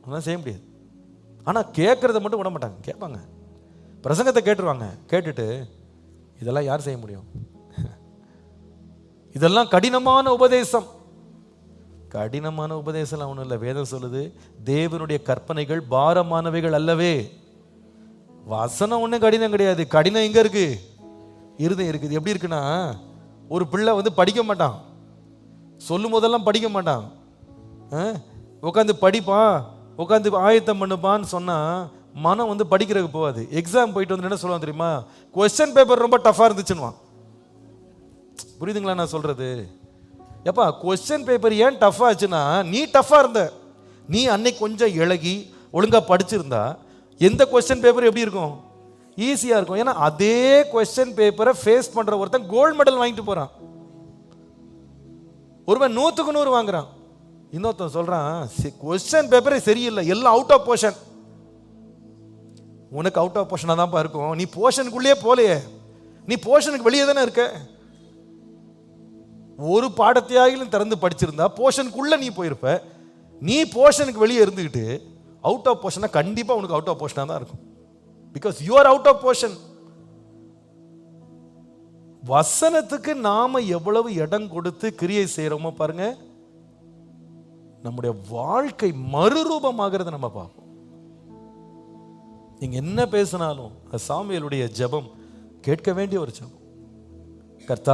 அதெல்லாம் செய்ய முடியாது. ஆனால் கேட்குறத மட்டும் விட மாட்டாங்க, கேட்பாங்க. பிரசங்கத்தை கேட்டுருவாங்க, கேட்டுட்டு இதெல்லாம் யார் செய்ய முடியும், இதெல்லாம் கடினமான உபதேசம். கடினமான உபதேசம்லாம் ஒன்றும் இல்லை. வேதம் சொல்லுது, தேவனுடைய கற்பனைகள் பாரமானவைகள் அல்லவே. வசனம் ஒன்றும் கடினம் கிடையாது. கடினம் எங்கே இருக்கு? இருதயம் இருக்குது. எப்படி இருக்குன்னா, ஒரு பிள்ளை படிக்க மாட்டான், சொல்லும் போதெல்லாம் படிக்க மாட்டான், உட்காந்து படிப்பான், உட்காந்து ஆயத்தம் பண்ணுப்பான்னு சொன்னால் மனம் படிக்கிறதுக்கு போகாது. எக்ஸாம் போயிட்டு என்ன சொல்லுவான் தெரியுமா? கொஸ்டின் பேப்பர் ரொம்ப டஃபாக இருந்துச்சுன்னுவான். புரியுதுங்களா நான் சொல்கிறது? எப்பா, கொஸ்டின் பேப்பர் ஏன் டஃப்பாக ஆச்சுன்னா, நீ டஃப்பாக இருந்த, நீ அன்னைக்கு கொஞ்சம் இழகி ஒழுங்காக படிச்சிருந்தா எந்த கொஸ்டின் பேப்பர் எப்படி இருக்கும்? ஈஸியாக இருக்கும். ஏன்னா அதே கொஸ்டின் பேப்பரை ஃபேஸ் பண்ணுற ஒருத்தன் கோல்டு மெடல் வாங்கிட்டு போகிறான். ஒருவன் 100க்கு 100 வாங்குறான். இன்னொருத்தன் சொல்கிறான், கொஸ்டின் பேப்பரே சரியில்லை, எல்லாம் அவுட் ஆஃப் போர்ஷன். உனக்கு அவுட் ஆஃப் போர்ஷனாக தான்ப்பா இருக்கும். நீ போர்ஷனுக்குள்ளேயே போலையே, நீ போர்ஷனுக்கு வெளியே தானே இருக்க. ஒரு பாடத்தையாகிலும் திறந்து படிச்சிருந்தா போர்ஷனுக்குள்ளே நீ போயிருப்ப. நீ போர்ஷனுக்கு வெளியே இருந்துக்கிட்டு அவுட் ஆஃப் போர்ஷனா கண்டிப்பாக உனக்கு அவுட் ஆஃப் போர்ஷனாக தான் இருக்கும். Because you are out of portion. வசனத்துக்கு நாம எவ்வளவு இடம் கொடுத்து கிரியை செய்யறோமோ பாருங்க, நம்முடைய வாழ்க்கை மறுரூபமாகிறத நம்ம பார்ப்போம். நீங்க என்ன பேசினாலும் சாமுவேலுடைய ஜெபம் கேட்க வேண்டிய ஒரு ஜெபம். கர்த்தா